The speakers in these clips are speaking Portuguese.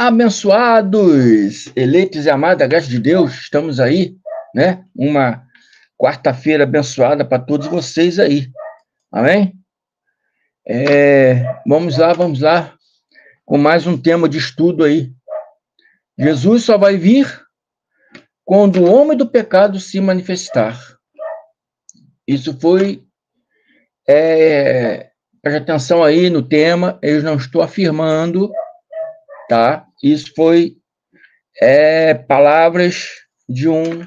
Abençoados, eleitos e amados da graça de Deus, estamos aí, né? Uma quarta-feira abençoada para todos vocês aí, amém? Vamos lá, com mais um tema de estudo aí. Jesus só vai vir quando o homem do pecado se manifestar. Isso foi, preste atenção aí no tema, eu não estou afirmando, tá? Isso foi palavras de um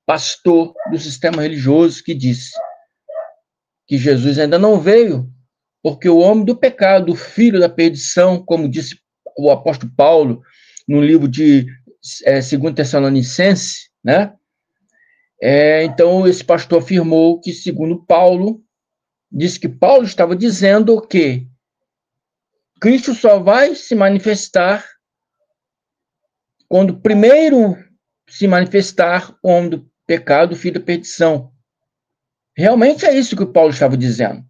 pastor do sistema religioso que disse que Jesus ainda não veio porque o homem do pecado, o filho da perdição, como disse o apóstolo Paulo no livro de 2 Tessalonicenses, né? Então, esse pastor afirmou que, segundo Paulo, disse que Paulo estava dizendo que Cristo só vai se manifestar quando primeiro se manifestar o homem do pecado, o filho da perdição. Realmente é isso que o Paulo estava dizendo.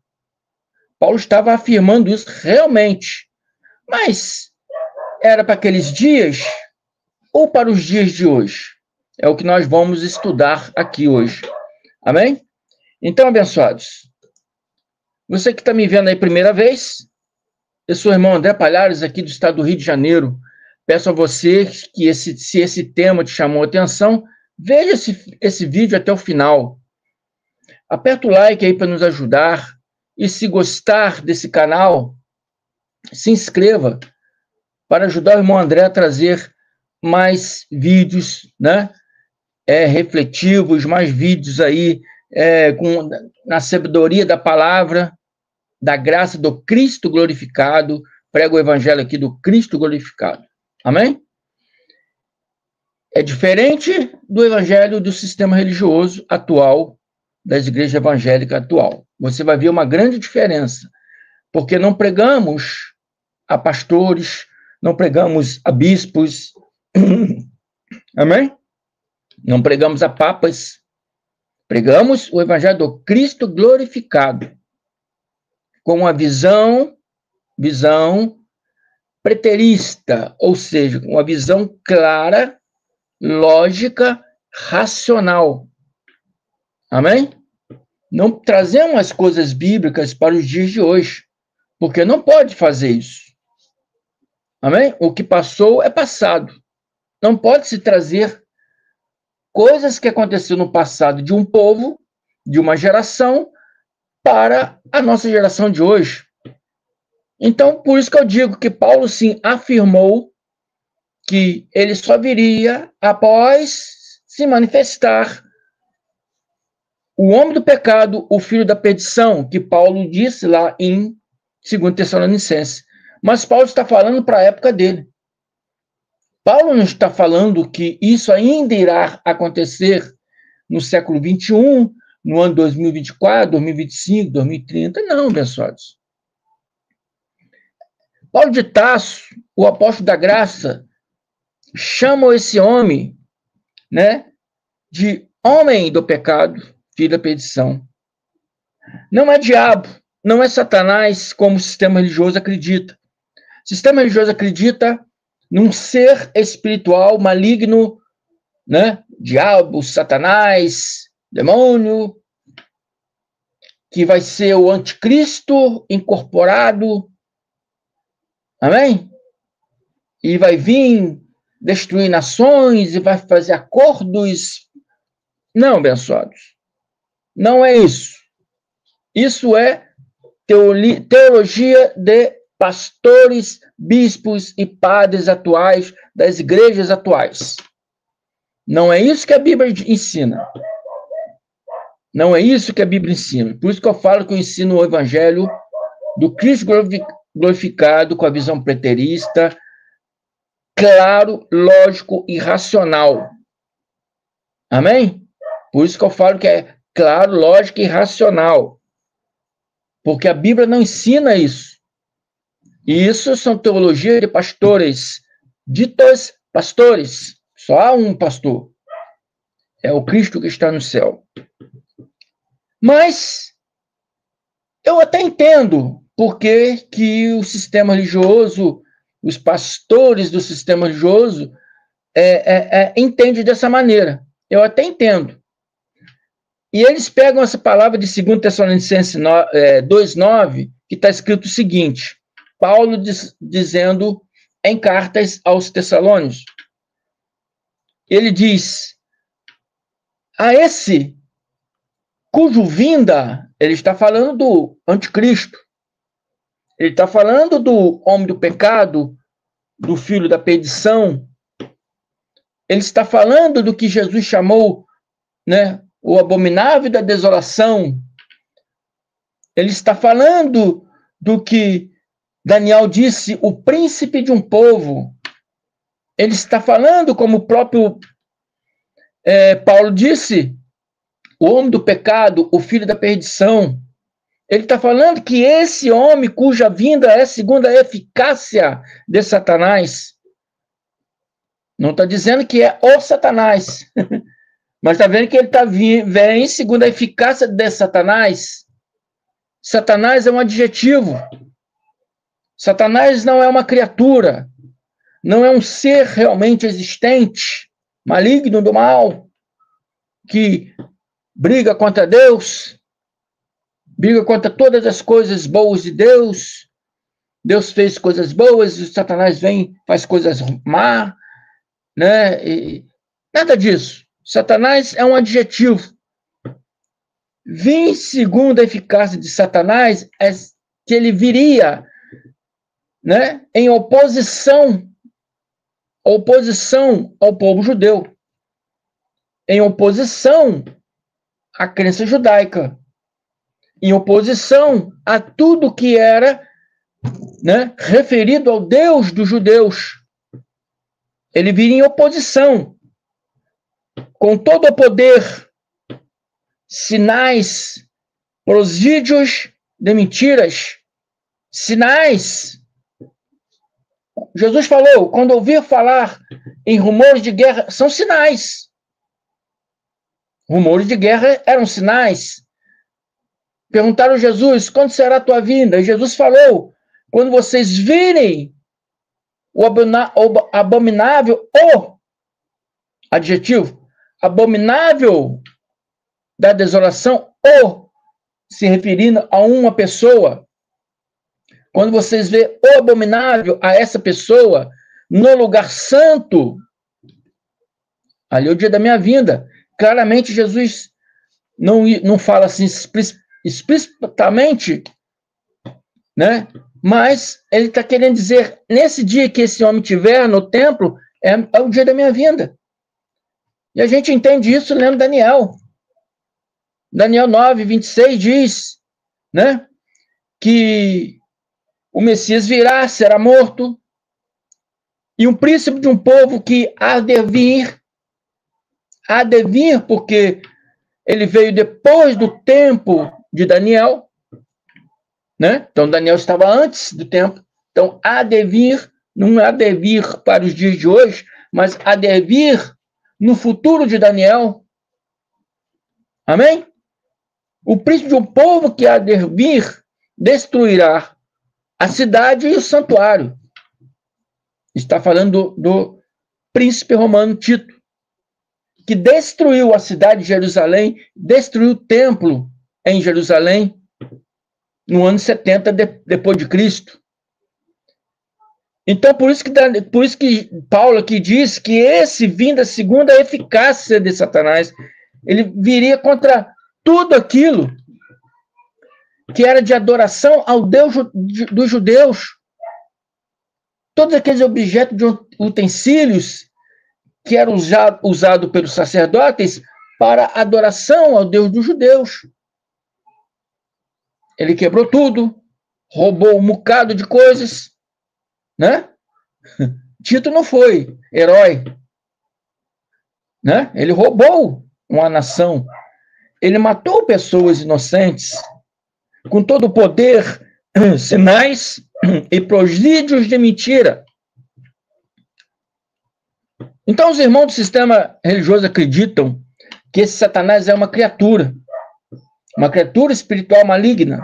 Paulo estava afirmando isso realmente. Mas era para aqueles dias ou para os dias de hoje? É o que nós vamos estudar aqui hoje. Amém? Então, abençoados, você que está me vendo aí primeira vez, eu sou o irmão André Palhares, aqui do estado do Rio de Janeiro. Peço a você que, se esse tema te chamou a atenção, veja esse vídeo até o final. Aperta o like aí para nos ajudar. E se gostar desse canal, se inscreva para ajudar o irmão André a trazer mais vídeos, né? Refletivos, mais vídeos aí na sabedoria da palavra, da graça do Cristo glorificado. Prego o evangelho aqui do Cristo glorificado. Amém? É diferente do evangelho do sistema religioso atual, das igrejas evangélicas atual. Você vai ver uma grande diferença, porque não pregamos a pastores, não pregamos a bispos, amém? Não pregamos a papas, pregamos o evangelho do Cristo glorificado, com uma visão preterista, ou seja, uma visão clara, lógica, racional. Amém? Não trazemos as coisas bíblicas para os dias de hoje, porque não pode fazer isso. Amém? O que passou é passado. Não pode se trazer coisas que aconteceram no passado de um povo, de uma geração, para a nossa geração de hoje. Então, por isso que eu digo que Paulo, sim, afirmou que ele só viria após se manifestar o homem do pecado, o filho da perdição, que Paulo disse lá em 2 Tessalonicenses. Mas Paulo está falando para a época dele. Paulo não está falando que isso ainda irá acontecer no século XXI, no ano 2024, 2025, 2030. Não, abençoados. Paulo de Tarso, o apóstolo da graça, chama esse homem, né, de homem do pecado, filho da perdição. Não é diabo, não é Satanás, como o sistema religioso acredita. O sistema religioso acredita num ser espiritual maligno, né? Diabo, Satanás, demônio, que vai ser o anticristo incorporado, amém? E vai vir destruir nações e vai fazer acordos. Não, abençoados. Não é isso. Isso é teologia de pastores, bispos e padres atuais, das igrejas atuais. Não é isso que a Bíblia ensina. Não é isso que a Bíblia ensina. Por isso que eu falo que eu ensino o evangelho do Cristo glorificado com a visão preterista, claro, lógico e racional. Amém? Por isso que eu falo que é claro, lógico e racional. Porque a Bíblia não ensina isso. E isso são teologias de pastores, ditos pastores. Só há um pastor. É o Cristo que está no céu. Mas eu até entendo porque que o sistema religioso os pastores do sistema religioso entendem dessa maneira. Eu até entendo. E eles pegam essa palavra de 2 Tessalonicenses 2,9, que está escrito o seguinte, Paulo dizendo em cartas aos Tessalônicos, ele diz, a esse cujo vinda, ele está falando do anticristo, ele está falando do homem do pecado, do filho da perdição, ele está falando do que Jesus chamou, né, o abominável da desolação, ele está falando do que Daniel disse, o príncipe de um povo, ele está falando, como o próprio Paulo disse, o homem do pecado, o filho da perdição. Ele está falando que esse homem cuja vinda é segundo a eficácia de Satanás. Não está dizendo que é o Satanás, mas está vendo que ele vem segundo a eficácia de Satanás. Satanás é um adjetivo. Satanás não é uma criatura. Não é um ser realmente existente, maligno do mal, que briga contra Deus, briga contra todas as coisas boas de Deus. Deus fez coisas boas, e Satanás vem, faz coisas más, né? E nada disso. Satanás é um adjetivo. Vim segundo a eficácia de Satanás, é que ele viria, né, em oposição ao povo judeu, em oposição à crença judaica, em oposição a tudo que era, né, referido ao Deus dos judeus. Ele viria em oposição, com todo o poder, sinais, prosídios de mentiras, sinais. Jesus falou, quando ouvir falar em rumores de guerra, são sinais. Rumores de guerra eram sinais. Perguntaram a Jesus, quando será a tua vinda? E Jesus falou, quando vocês virem o abominável, adjetivo, abominável da desolação, se referindo a uma pessoa, quando vocês vê o abominável a essa pessoa no lugar santo, ali é o dia da minha vinda. Claramente, Jesus não fala assim explicitamente, né? Mas ele está querendo dizer, nesse dia que esse homem estiver no templo, é o dia da minha vinda. E a gente entende isso lendo Daniel. Daniel 9, 26 diz, né, que o Messias virá, será morto, e um príncipe de um povo que há de vir, porque ele veio depois do tempo de Daniel, né? Então Daniel estava antes do tempo, então há de vir, não há de vir para os dias de hoje, mas há de vir no futuro de Daniel. Amém? O príncipe de um povo que há de vir destruirá a cidade e o santuário. Está falando do príncipe romano Tito, que destruiu a cidade de Jerusalém, destruiu o templo em Jerusalém, no ano 70 depois de Cristo. Então, por isso que Paulo aqui diz que esse vinda segundo a eficácia de Satanás, ele viria contra tudo aquilo que era de adoração ao Deus dos judeus. Todos aqueles objetos de utensílios que eram usados pelos sacerdotes para adoração ao Deus dos judeus. Ele quebrou tudo, roubou um bocado de coisas, né? Tito não foi herói, né? Ele roubou uma nação, ele matou pessoas inocentes, com todo o poder, sinais e prodígios de mentira. Então, os irmãos do sistema religioso acreditam que esse Satanás é uma criatura espiritual maligna.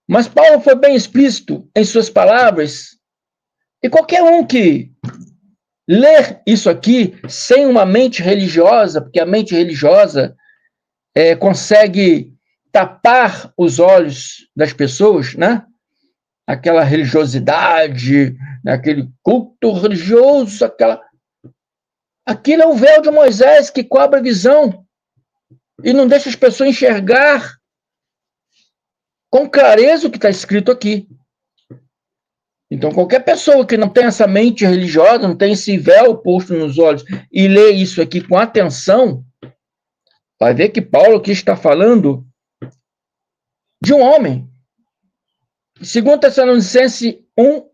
Mas Paulo foi bem explícito em suas palavras, E qualquer um que ler isso aqui sem uma mente religiosa, porque a mente religiosa consegue tapar os olhos das pessoas, né? Aquela religiosidade, aquele culto religioso, aquilo é o véu de Moisés que cobre a visão e não deixa as pessoas enxergar com clareza o que está escrito aqui. Então, qualquer pessoa que não tem essa mente religiosa, não tem esse véu posto nos olhos e lê isso aqui com atenção, vai ver que Paulo aqui está falando de um homem. 2 Tessalonicenses 1,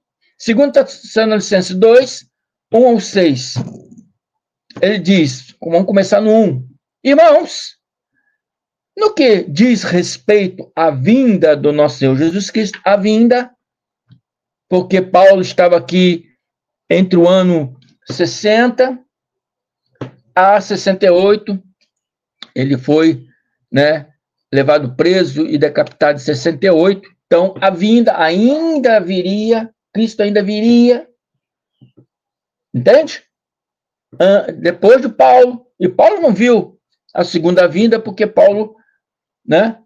2 Tessalonicenses 2, 1 ao 6. Ele diz, vamos começar no 1. Irmãos, no que diz respeito à vinda do nosso Senhor Jesus Cristo, a vinda, porque Paulo estava aqui entre o ano 60 a 68, ele foi, né, levado preso e decapitado em 68, então a vinda ainda viria, Cristo ainda viria, entende? Depois de Paulo, e Paulo não viu a segunda vinda, porque Paulo, né,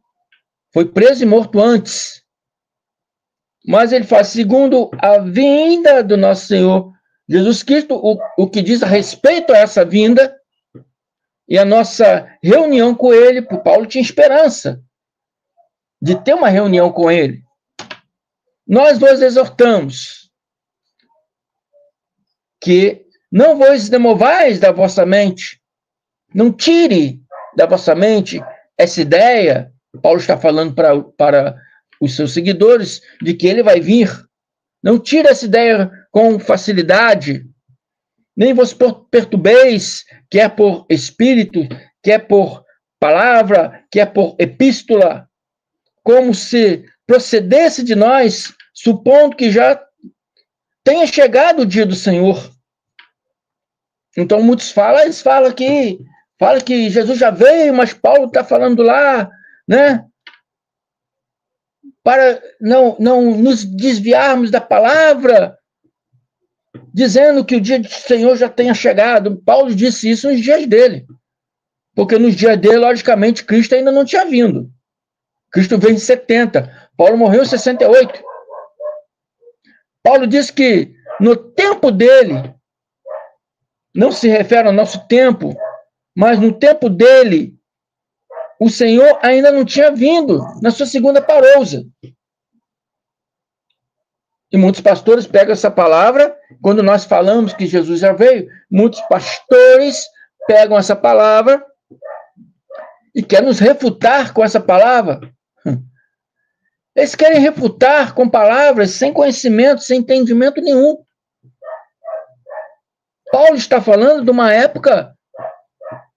foi preso e morto antes. Mas ele fala, segundo a vinda do nosso Senhor Jesus Cristo, o que diz a respeito a essa vinda e a nossa reunião com ele, porque Paulo tinha esperança de ter uma reunião com ele. Nós dois exortamos que não vos demovais da vossa mente, não tire da vossa mente essa ideia, Paulo está falando para os seus seguidores, de que ele vai vir. Não tire essa ideia com facilidade, nem vos perturbeis, quer por espírito, quer por palavra, quer por epístola, como se procedesse de nós, supondo que já tenha chegado o dia do Senhor. Então, muitos falam, eles falam que Jesus já veio, mas Paulo está falando lá, né? Para não nos desviarmos da palavra, dizendo que o dia do Senhor já tenha chegado. Paulo disse isso nos dias dele, porque nos dias dele, logicamente, Cristo ainda não tinha vindo. Cristo veio em 70, Paulo morreu em 68. Paulo disse que no tempo dele, não se refere ao nosso tempo, mas no tempo dele, o Senhor ainda não tinha vindo na sua segunda parousa. E muitos pastores pegam essa palavra, quando nós falamos que Jesus já veio, muitos pastores pegam essa palavra e querem nos refutar com essa palavra. Eles querem refutar com palavras sem conhecimento, sem entendimento nenhum. Paulo está falando de uma época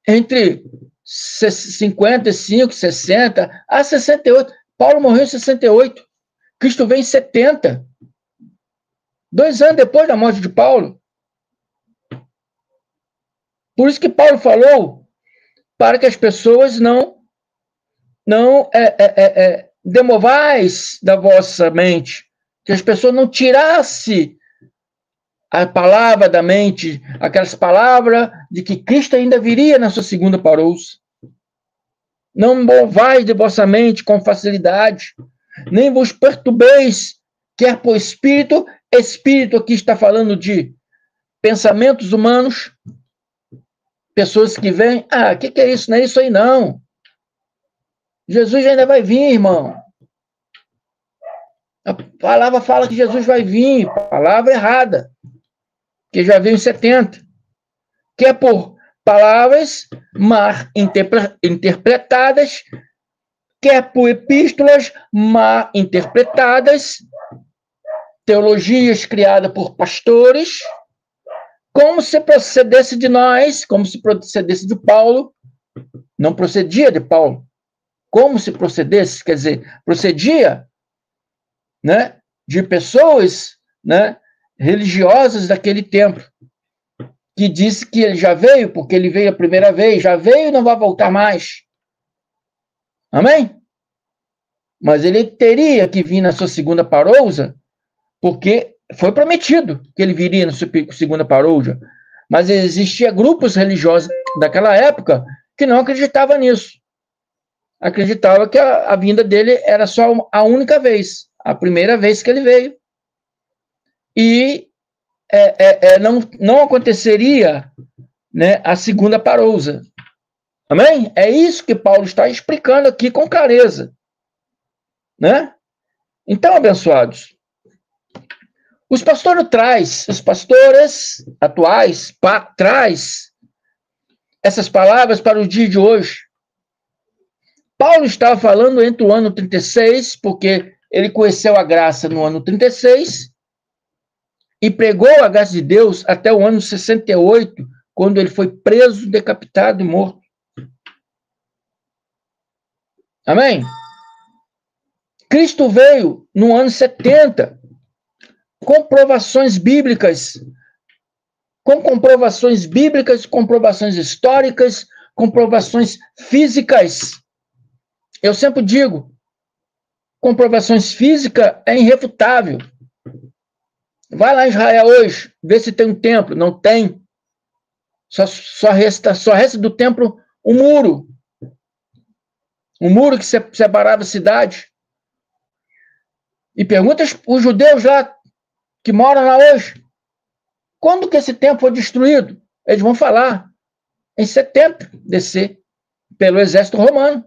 entre 55, 60 a 68. Paulo morreu em 68. Cristo veio em 70. 2 anos depois da morte de Paulo. Por isso que Paulo falou para que as pessoas não demovais da vossa mente, que as pessoas não tirassem a palavra da mente, aquelas palavras de que Cristo ainda viria na sua segunda parousa. Não movais de vossa mente com facilidade, nem vos perturbeis, quer por espírito, espírito aqui está falando de pensamentos humanos, pessoas que vêm, o que é isso? Não é isso aí não. Jesus ainda vai vir, irmão. A palavra fala que Jesus vai vir, palavra errada, que já veio em 70. Que é por palavras mal interpretadas, quer por epístolas mal interpretadas, teologias criadas por pastores, como se procedesse de nós, como se procedesse de Paulo, não procedia de Paulo, como se procedesse, quer dizer, procedia, né, de pessoas, né, religiosas daquele tempo, que disse que ele já veio, porque ele veio a primeira vez, já veio e não vai voltar mais. Amém? Mas ele teria que vir na sua segunda parousa, porque Foi prometido que ele viria na segunda parousia, mas existia grupos religiosos daquela época que não acreditavam nisso. Acreditava que a vinda dele era só a única vez, a primeira vez que ele veio. E não aconteceria, né, a segunda parousia. Amém? É isso que Paulo está explicando aqui com clareza. Né? Então, abençoados, os pastores atuais traz essas palavras para o dia de hoje. Paulo estava falando entre o ano 36, porque ele conheceu a graça no ano 36 e pregou a graça de Deus até o ano 68, quando ele foi preso, decapitado e morto. Amém? Cristo veio no ano 70, comprovações bíblicas, comprovações históricas, comprovações físicas. Eu sempre digo, comprovações físicas é irrefutável. Vai lá em Israel hoje, vê se tem um templo. Não tem. Só resta do templo um muro. Um muro que separava a cidade. E pergunta os judeus lá, que moram lá hoje, quando que esse templo foi destruído? Eles vão falar, em 70 DC, pelo exército romano,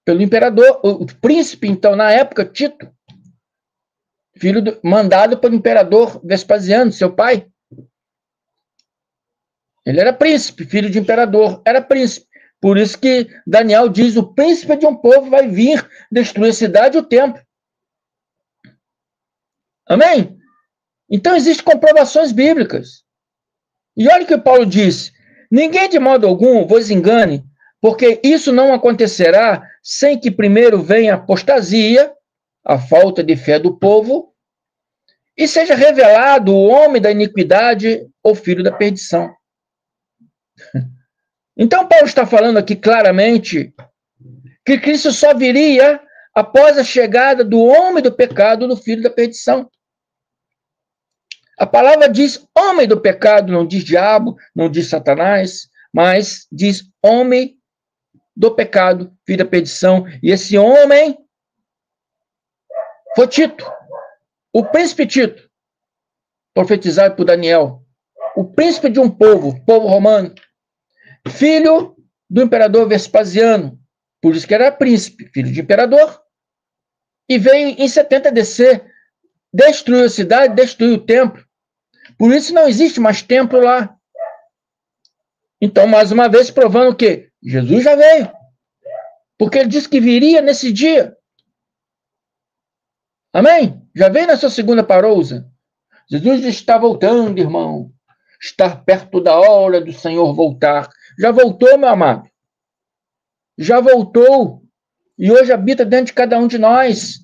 pelo imperador, o príncipe, então, na época, Tito, mandado pelo imperador Vespasiano, seu pai. Ele era príncipe, filho de imperador, era príncipe. Por isso que Daniel diz, o príncipe de um povo vai vir destruir a cidade e o templo. Amém? Então, existem comprovações bíblicas. E olha o que Paulo disse, ninguém de modo algum vos engane, porque isso não acontecerá sem que primeiro venha a apostasia, a falta de fé do povo, e seja revelado o homem da iniquidade, o filho da perdição. Então, Paulo está falando aqui claramente que Cristo só viria após a chegada do homem do pecado, do filho da perdição. A palavra diz homem do pecado, não diz diabo, não diz Satanás, mas diz homem do pecado, filho da perdição. E esse homem foi Tito, o príncipe Tito, profetizado por Daniel, o príncipe de um povo romano, filho do imperador Vespasiano, por isso que era príncipe, filho de imperador, e veio em 70 DC, destruiu a cidade, destruiu o templo. Por isso não existe mais templo lá. Então, mais uma vez, provando que Jesus já veio. Porque ele disse que viria nesse dia. Amém? Já veio na sua segunda parousia. Jesus está voltando, irmão. Está perto da hora do Senhor voltar. Já voltou, meu amado. Já voltou. E hoje habita dentro de cada um de nós.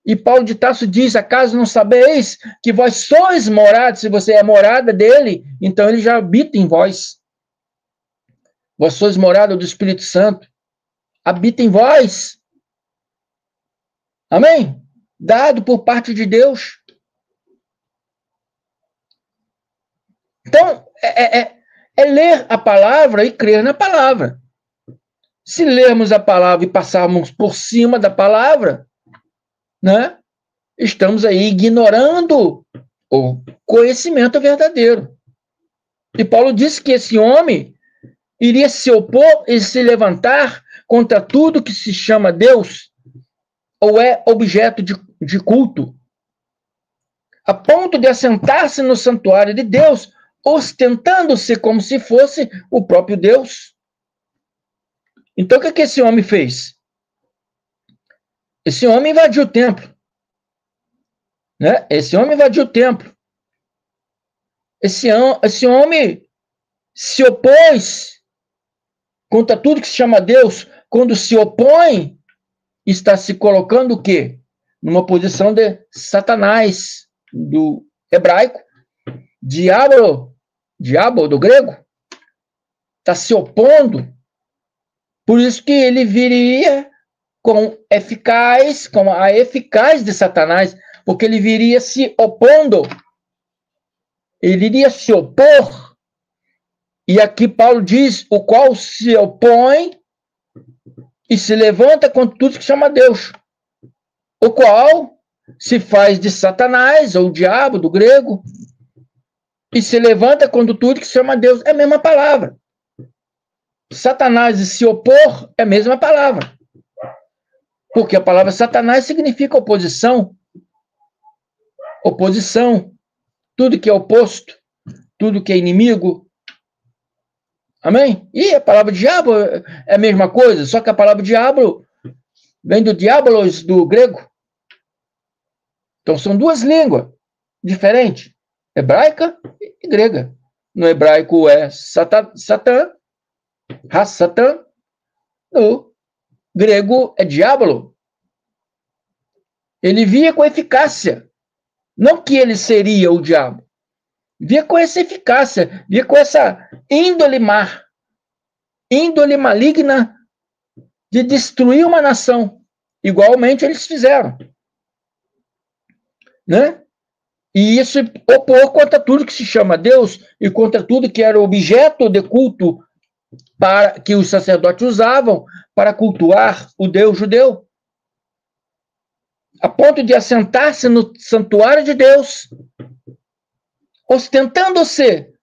E Paulo de Tarso diz, acaso não sabeis que vós sois morados, se você é morada dele, então ele já habita em vós. Vós sois morada do Espírito Santo. Habita em vós. Amém? Dado por parte de Deus. Então, é ler a palavra e crer na palavra. Se lermos a palavra e passarmos por cima da palavra, né, estamos aí ignorando o conhecimento verdadeiro. E Paulo disse que esse homem iria se opor e se levantar contra tudo que se chama Deus ou é objeto de culto, a ponto de assentar-se no santuário de Deus, ostentando-se como se fosse o próprio Deus. Então, o que esse homem fez? Esse homem invadiu o templo. Né? Esse homem invadiu o templo. Esse homem se opôs contra tudo que se chama Deus. Quando se opõe, está se colocando o quê? Numa posição de Satanás, do hebraico, diabo do grego, está se opondo. Por isso que ele viria com a eficaz de Satanás, porque ele viria se opondo, ele iria se opor, e aqui Paulo diz, o qual se opõe e se levanta contra tudo que chama Deus, o qual se faz de Satanás, ou diabo, do grego, e se levanta contra tudo que chama Deus. É a mesma palavra. Satanás e se opor é a mesma palavra. Porque a palavra Satanás significa oposição. Oposição. Tudo que é oposto. Tudo que é inimigo. Amém? E a palavra diabo é a mesma coisa, só que a palavra diabo vem do diabolos, do grego. Então são duas línguas diferentes. Hebraica e grega. No hebraico é Satã, Satã. No grego é diabolo. Ele via com eficácia. Não que ele seria o diabo. Via com essa eficácia, via com essa índole maligna de destruir uma nação. Igualmente eles fizeram. Né? E isso opor contra tudo que se chama Deus e contra tudo que era objeto de culto para que os sacerdotes usavam para cultuar o Deus judeu. A ponto de assentar-se no santuário de Deus, ostentando-se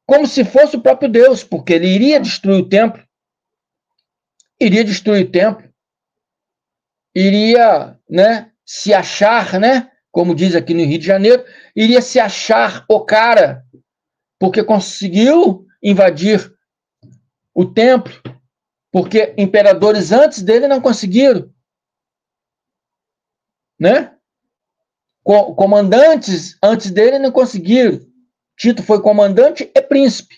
como se fosse o próprio Deus, porque ele iria destruir o templo. Iria destruir o templo. Iria, né, se achar, né, como diz aqui no Rio de Janeiro, iria se achar o cara, porque conseguiu invadir o templo, porque imperadores antes dele não conseguiram, né? Comandantes antes dele não conseguiram. Tito foi comandante e príncipe.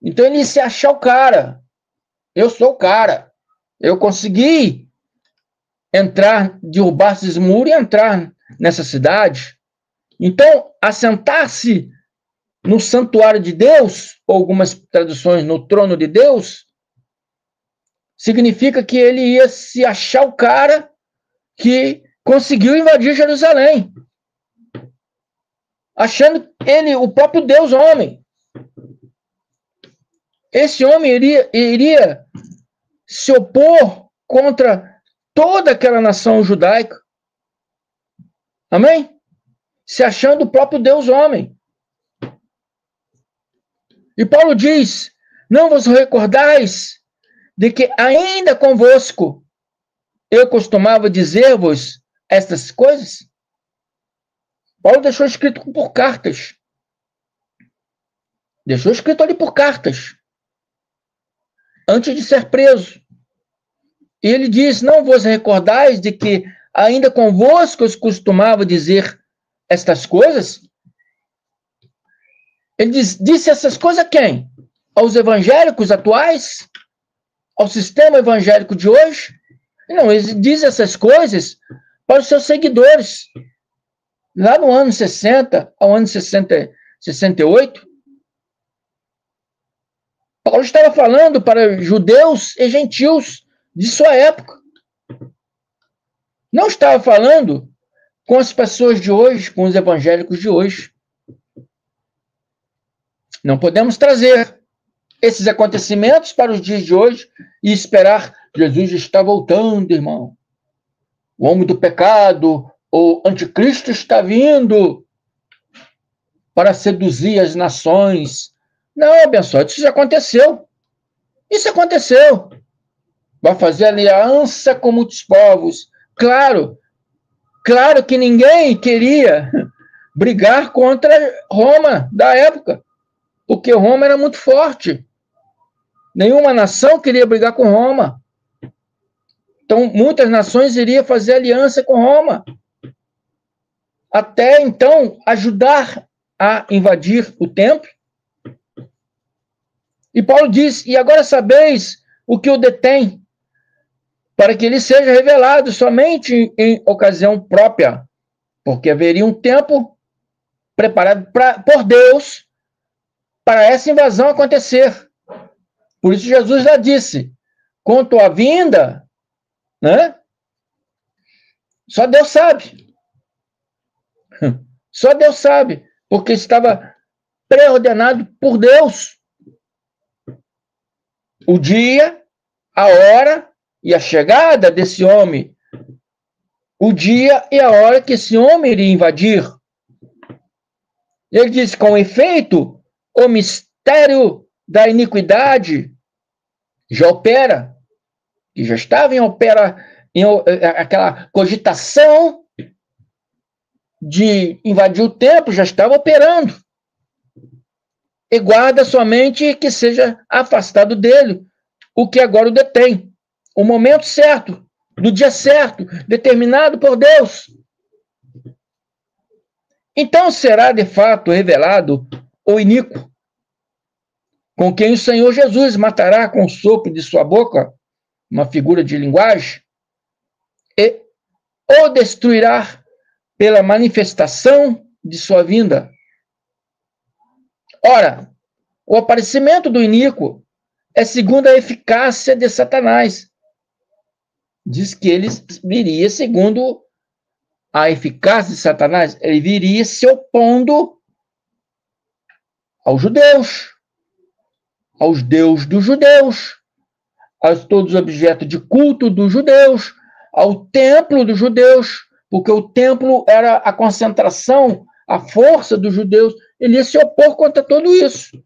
Então ele ia se achar o cara. Eu sou o cara. Eu consegui entrar, derrubar esses muros e entrar nessa cidade. Então, assentar-se no santuário de Deus, ou algumas traduções no trono de Deus, significa que ele ia se achar o cara que conseguiu invadir Jerusalém, achando ele o próprio Deus homem. Esse homem iria se opor contra toda aquela nação judaica. Amém? Se achando o próprio Deus homem. E Paulo diz, não vos recordais de que ainda convosco eu costumava dizer-vos estas coisas? Paulo deixou escrito por cartas. Deixou escrito ali por cartas. Antes de ser preso. E ele diz, não vos recordais de que ainda convosco eu costumava dizer estas coisas? Ele disse essas coisas a quem? Aos evangélicos atuais? Ao sistema evangélico de hoje? Não, ele diz essas coisas para os seus seguidores. Lá no ano 60, ao ano 68, Paulo estava falando para judeus e gentios de sua época. Não estava falando com as pessoas de hoje, com os evangélicos de hoje. Não podemos trazer esses acontecimentos para os dias de hoje e esperar Jesus está voltando, irmão. O homem do pecado, o anticristo está vindo para seduzir as nações. Não, abençoado, isso já aconteceu. Isso aconteceu. Vai fazer aliança com muitos povos. Claro que ninguém queria brigar contra Roma da época, porque Roma era muito forte. Nenhuma nação queria brigar com Roma. Então, muitas nações iriam fazer aliança com Roma. Até, então, ajudar a invadir o templo. E Paulo diz, e agora sabeis o que o detém, para que ele seja revelado somente em ocasião própria, porque haveria um tempo preparado por Deus para essa invasão acontecer. Por isso Jesus já disse, quanto à vinda, né? Só Deus sabe. Só Deus sabe, porque estava pré-ordenado por Deus. O dia, a hora e a chegada desse homem. O dia e a hora que esse homem iria invadir. Ele diz, com efeito, o mistério da iniquidade já opera, e já estava em aquela cogitação de invadir o templo, já estava operando. E guarda somente que seja afastado dele o que agora o detém. O momento certo, do dia certo, determinado por Deus. Então será de fato revelado o iníquo, com quem o Senhor Jesus matará com o sopro de sua boca, uma figura de linguagem, e o destruirá pela manifestação de sua vinda. Ora, o aparecimento do iníquo é segundo a eficácia de Satanás. Diz que ele viria segundo a eficácia de Satanás, ele viria se opondo aos judeus, aos deuses dos judeus, a todos os objetos de culto dos judeus, ao templo dos judeus, porque o templo era a concentração, a força dos judeus. Ele ia se opor contra tudo isso.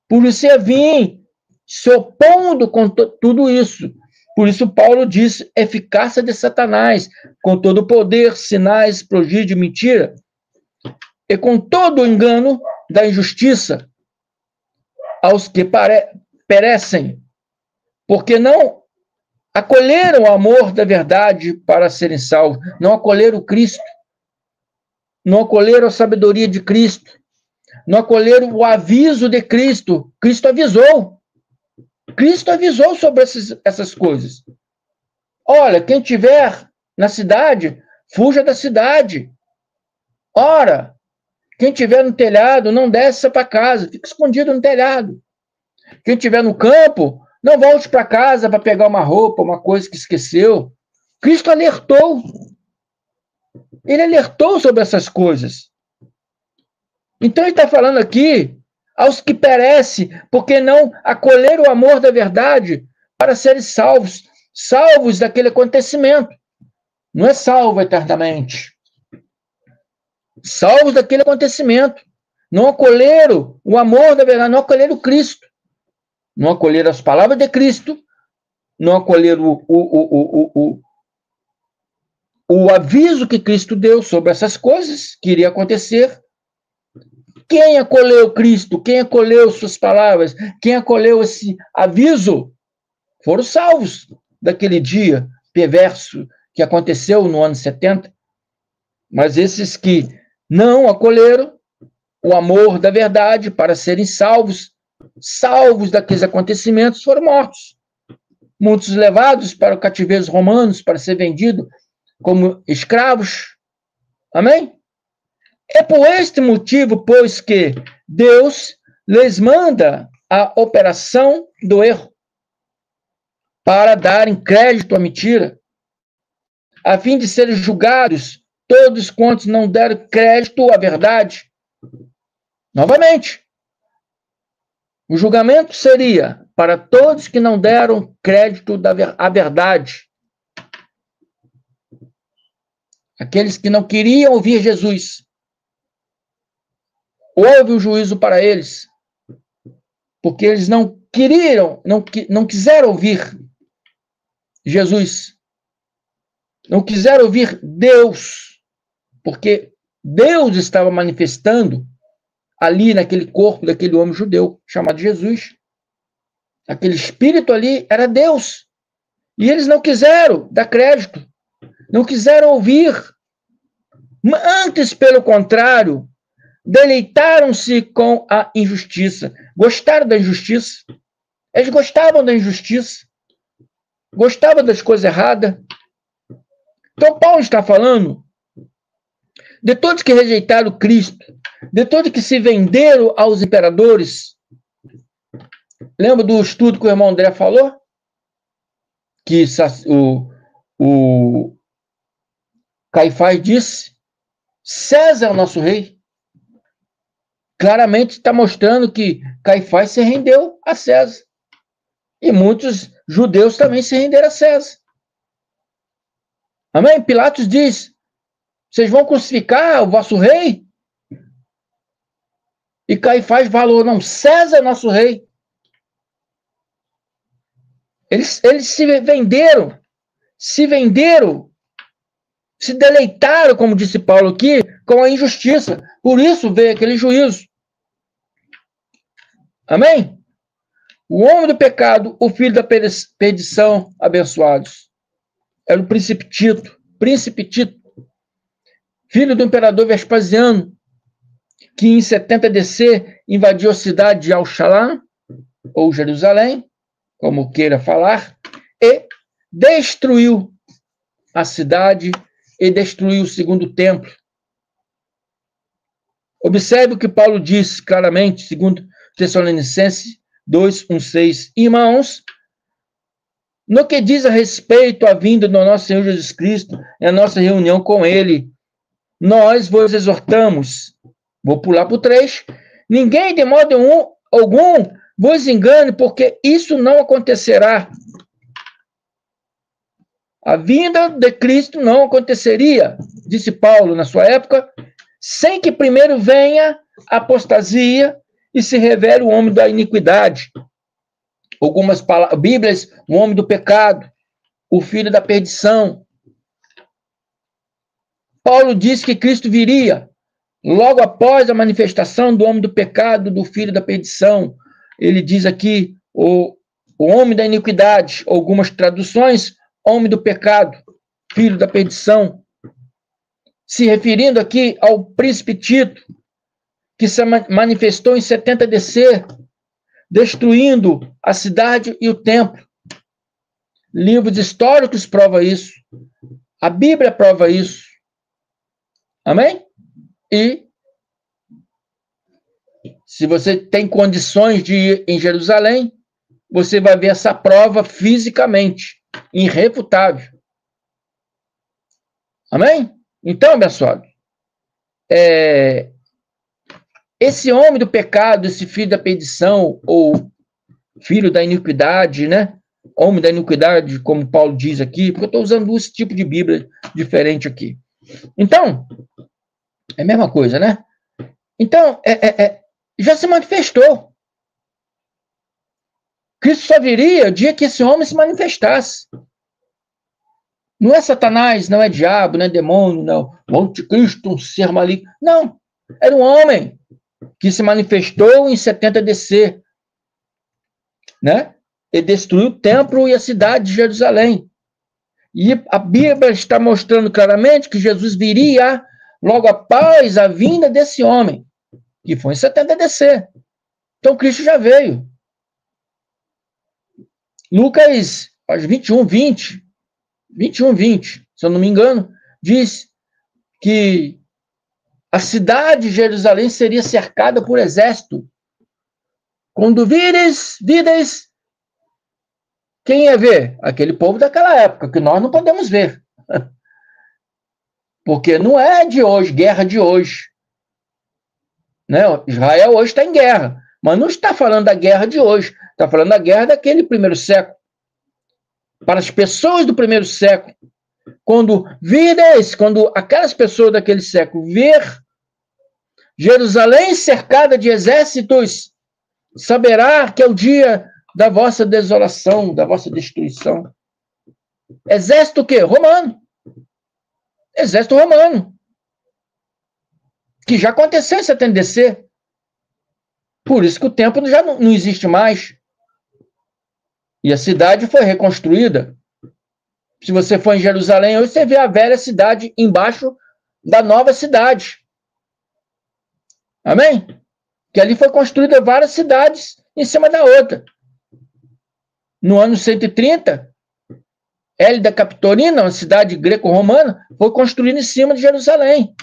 Por isso ia vir se opondo contra tudo isso. Por isso Paulo diz eficácia de Satanás, com todo o poder, sinais, prodígio, mentira, e com todo o engano da injustiça aos que perecem, porque não acolheram o amor da verdade para serem salvos, não acolheram Cristo, não acolheram a sabedoria de Cristo, não acolheram o aviso de Cristo. Cristo avisou. Cristo avisou sobre essas coisas. Olha, quem estiver na cidade, fuja da cidade. Ora, quem estiver no telhado, não desça para casa, fica escondido no telhado. Quem estiver no campo, não volte para casa para pegar uma roupa, uma coisa que esqueceu. Cristo alertou. Ele alertou sobre essas coisas. Então ele está falando aqui aos que perecem, porque não acolheram o amor da verdade para serem salvos, salvos daquele acontecimento. Não é salvo eternamente. Salvos daquele acontecimento. Não acolheram o amor da verdade, não acolheram Cristo. Não acolheram as palavras de Cristo, não acolheram o aviso que Cristo deu sobre essas coisas que iria acontecer. Quem acolheu Cristo, quem acolheu suas palavras, quem acolheu esse aviso, foram salvos daquele dia perverso que aconteceu no ano 70. Mas esses que não acolheram o amor da verdade para serem salvos, salvos daqueles acontecimentos, foram mortos. Muitos levados para o cativeiro romanos para ser vendidos como escravos. Amém? É por este motivo, pois, que Deus lhes manda a operação do erro para darem crédito à mentira, a fim de serem julgados todos quantos não deram crédito à verdade. Novamente, o julgamento seria para todos que não deram crédito à verdade. Aqueles que não queriam ouvir Jesus. Houve o juízo para eles, porque eles não queriam, não quiseram ouvir Jesus. Não quiseram ouvir Deus, porque Deus estava manifestando ali naquele corpo daquele homem judeu chamado Jesus. Aquele espírito ali era Deus. E eles não quiseram dar crédito, não quiseram ouvir. Antes, pelo contrário, deleitaram-se com a injustiça. Gostaram da injustiça. Eles gostavam da injustiça. Gostavam das coisas erradas. Então, Paulo está falando de todos que rejeitaram Cristo, de todos que se venderam aos imperadores. Lembra do estudo que o irmão André falou? Que o Caifás disse César é o nosso rei. Claramente está mostrando que Caifás se rendeu a César. E muitos judeus também se renderam a César. Amém? Pilatos diz: vocês vão crucificar o vosso rei? E Caifás falou: não, César é nosso rei. Eles se venderam, se deleitaram, como disse Paulo aqui, com a injustiça. Por isso veio aquele juízo. Amém? O homem do pecado, o filho da perdição, abençoados. Era o príncipe Tito, filho do imperador Vespasiano, que em 70 DC invadiu a cidade de Al-Shalá, ou Jerusalém, como queira falar, e destruiu a cidade e destruiu o segundo templo. Observe o que Paulo diz claramente, segundo Tessalonicenses 2:1-6. Irmãos, no que diz a respeito à vinda do nosso Senhor Jesus Cristo e a nossa reunião com Ele, nós vos exortamos. Vou pular para o 3. Ninguém, de modo algum, vos engane, porque isso não acontecerá. A vinda de Cristo não aconteceria, disse Paulo na sua época, sem que primeiro venha a apostasia e se revele o homem da iniquidade. Algumas Bíblias, o homem do pecado, o filho da perdição. Paulo diz que Cristo viria logo após a manifestação do homem do pecado, do filho da perdição. Ele diz aqui o homem da iniquidade, algumas traduções, homem do pecado, filho da perdição, se referindo aqui ao príncipe Tito, que se manifestou em 70 DC, destruindo a cidade e o templo. Livros históricos provam isso. A Bíblia prova isso. Amém? E se você tem condições de ir em Jerusalém, você vai ver essa prova fisicamente, irrefutável. Amém? Então, abençoado, esse homem do pecado, esse filho da perdição, ou filho da iniquidade, né? Homem da iniquidade, como Paulo diz aqui, porque eu estou usando esse tipo de Bíblia diferente aqui. Então, é a mesma coisa, né? Então, já se manifestou. Cristo só viria o dia que esse homem se manifestasse. Não é Satanás, não é diabo, não é demônio, não. O anticristo, um ser maligno. Não. Era um homem que se manifestou em 70 DC, né? E destruiu o templo e a cidade de Jerusalém. E a Bíblia está mostrando claramente que Jesus viria logo após a vinda desse homem, que foi em 70 DC. Então, Cristo já veio. Lucas 21:20, se eu não me engano, diz que a cidade de Jerusalém seria cercada por exército. Quando vides, quem ia ver? Aquele povo daquela época, que nós não podemos ver. Porque não é de hoje, guerra de hoje. Né? Israel hoje está em guerra, mas não está falando da guerra de hoje, está falando da guerra daquele primeiro século. Para as pessoas do primeiro século, quando aquelas pessoas daquele século ver Jerusalém cercada de exércitos, saberá que é o dia da vossa desolação, da vossa destruição. Exército o quê? Romano. Exército romano. Que já aconteceu em 70 DC. Por isso que o templo já não existe mais. E a cidade foi reconstruída. Se você for em Jerusalém, hoje você vê a velha cidade embaixo da nova cidade. Amém? Que ali foi construída várias cidades em cima da outra. No ano 130, Hélida Capitolina, uma cidade greco-romana, foi construída em cima de Jerusalém.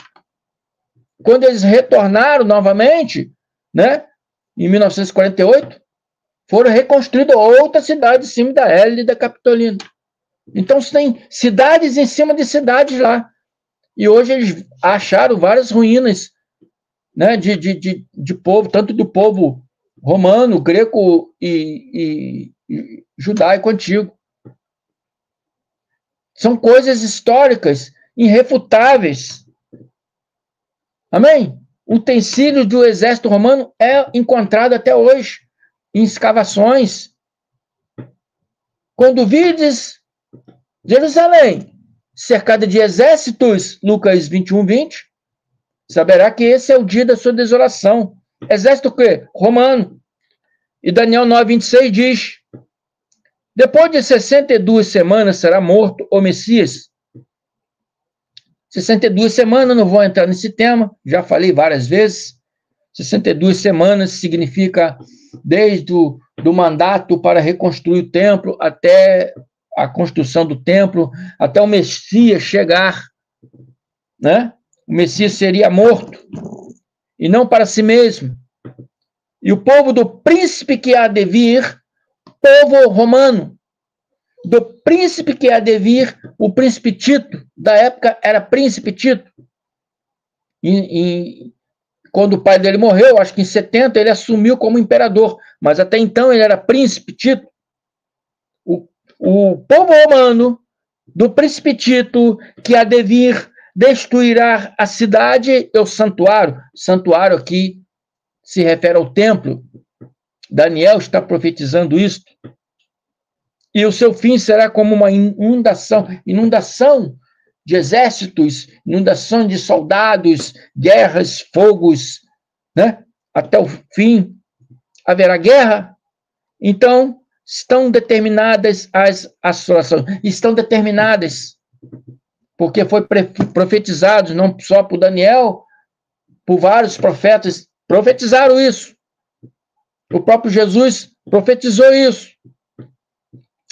Quando eles retornaram novamente, né, em 1948, foram reconstruídas outras cidades em cima da Hélida Capitolina. Então, tem cidades em cima de cidades lá. E hoje eles acharam várias ruínas, né, de povo, tanto do povo romano, greco e judaico antigo. São coisas históricas, irrefutáveis. Amém? O utensílio do exército romano é encontrado até hoje em escavações. Quando vides Jerusalém cercada de exércitos, Lucas 21, 20, saberá que esse é o dia da sua desolação. Exército o quê? Romano. E Daniel 9, 26 diz: depois de 62 semanas será morto o Messias. 62 semanas, não vou entrar nesse tema, já falei várias vezes. 62 semanas significa desde do mandato para reconstruir o templo até a construção do templo, até o Messias chegar, né? O Messias seria morto, e não para si mesmo. E o povo do príncipe que há de vir, povo romano, do príncipe que há de vir, o príncipe Tito, da época era príncipe Tito. Quando o pai dele morreu, acho que em 70, ele assumiu como imperador, mas até então ele era príncipe Tito. O povo romano, do príncipe Tito, que há de vir, destruirá a cidade e o santuário. Santuário aqui se refere ao templo. Daniel está profetizando isso. E o seu fim será como uma inundação de exércitos, inundação de soldados, guerras, fogos, né? Até o fim haverá guerra. Então, estão determinadas as assolações, estão determinadas, porque foi profetizado, não só por Daniel, por vários profetas, profetizaram isso. O próprio Jesus profetizou isso.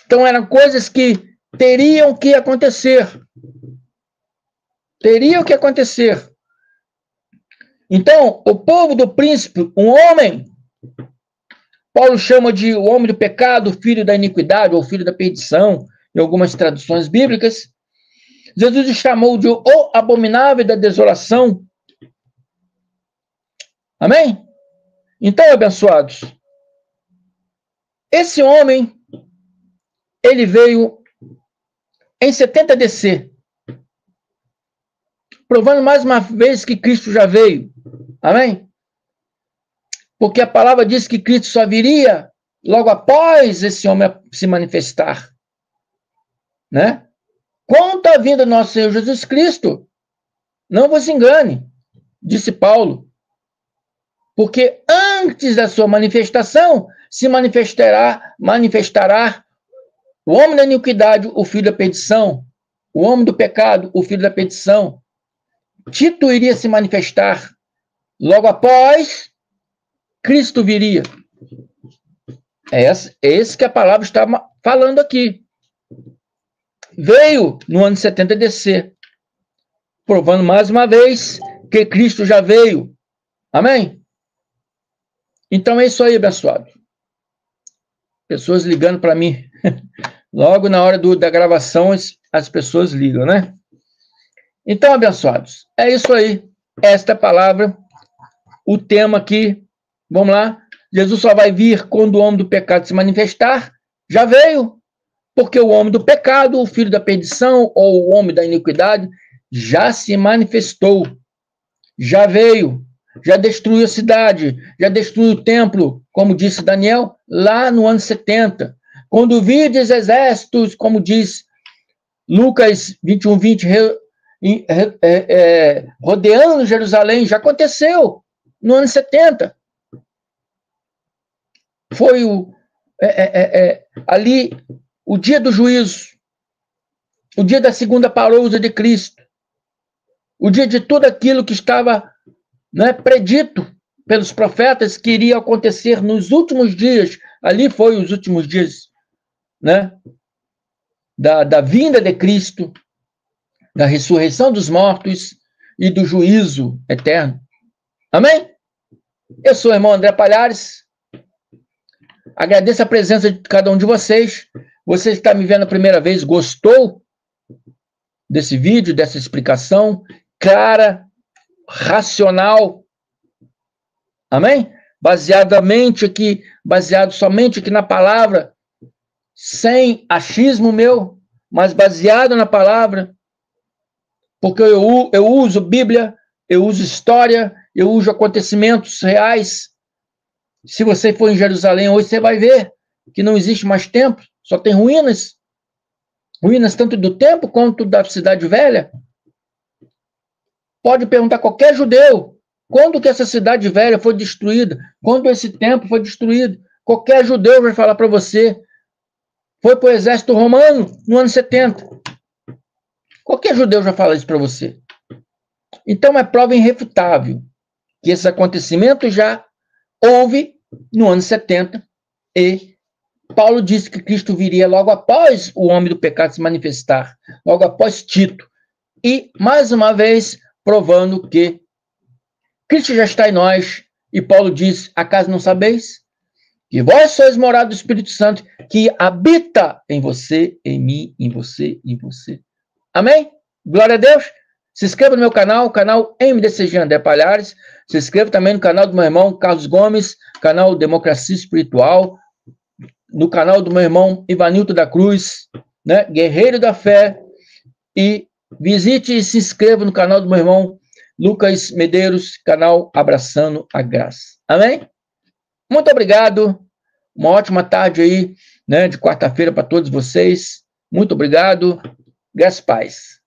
Então, eram coisas que teriam que acontecer. Teriam que acontecer. Então, o povo do príncipe, um homem, Paulo chama de o homem do pecado, filho da iniquidade, ou filho da perdição, em algumas traduções bíblicas. Jesus o chamou de o abominável da desolação. Amém? Então, abençoados, esse homem, ele veio em 70 DC, provando mais uma vez que Cristo já veio. Amém? Porque a palavra diz que Cristo só viria logo após esse homem se manifestar. Né? Quanto à vinda do nosso Senhor Jesus Cristo, não vos engane, disse Paulo, porque antes da sua manifestação se manifestará o homem da iniquidade, o filho da perdição, o homem do pecado, o filho da perdição. Tito iria se manifestar. Logo após, Cristo viria. É esse que a palavra está falando aqui. Veio no ano 70 DC, provando mais uma vez que Cristo já veio. Amém? Então é isso aí, abençoado. Pessoas ligando para mim. Logo na hora da gravação, as pessoas ligam, né? Então, abençoados, é isso aí. Esta palavra, o tema aqui, vamos lá. Jesus só vai vir quando o homem do pecado se manifestar. Já veio, porque o homem do pecado, o filho da perdição, ou o homem da iniquidade, já se manifestou. Já veio, já destruiu a cidade, já destruiu o templo, como disse Daniel, lá no ano 70. Quando vides exércitos, como diz Lucas 21, 20, rodeando Jerusalém, já aconteceu no ano 70. Foi ali o dia do juízo, o dia da segunda parousia de Cristo, o dia de tudo aquilo que estava, né, predito pelos profetas que iria acontecer nos últimos dias. Ali foi os últimos dias, né, da vinda de Cristo, da ressurreição dos mortos e do juízo eterno. Amém? Eu sou o irmão André Palhares. Agradeço a presença de cada um de vocês. Você está me vendo a primeira vez, gostou? desse vídeo, dessa explicação clara, racional. Amém? Baseado somente aqui na palavra, sem achismo meu, mas baseado na palavra, porque eu uso Bíblia, eu uso história, eu uso acontecimentos reais. Se você for em Jerusalém hoje, você vai ver que não existe mais templo, só tem ruínas. Ruínas tanto do templo quanto da cidade velha. Pode perguntar a qualquer judeu, quando que essa cidade velha foi destruída? Quando esse templo foi destruído? Qualquer judeu vai falar para você. Foi para o exército romano no ano 70. Qualquer judeu já fala isso para você. Então é prova irrefutável que esse acontecimento já houve no ano 70 e Paulo disse que Cristo viria logo após o homem do pecado se manifestar, logo após Tito. E, mais uma vez, provando que Cristo já está em nós, e Paulo diz, acaso não sabeis? Que vós sois morada do Espírito Santo, que habita em você, em mim, em você, em você. Amém? Glória a Deus. Se inscreva no meu canal, o canal MDCG André Palhares. Se inscreva também no canal do meu irmão Carlos Gomes, canal Democracia Espiritual, no canal do meu irmão Ivanilton da Cruz, né? Guerreiro da Fé. E visite e se inscreva no canal do meu irmão Lucas Medeiros, canal Abraçando a Graça. Amém? Muito obrigado. Uma ótima tarde aí, né, de quarta-feira para todos vocês. Muito obrigado. Graças a paz.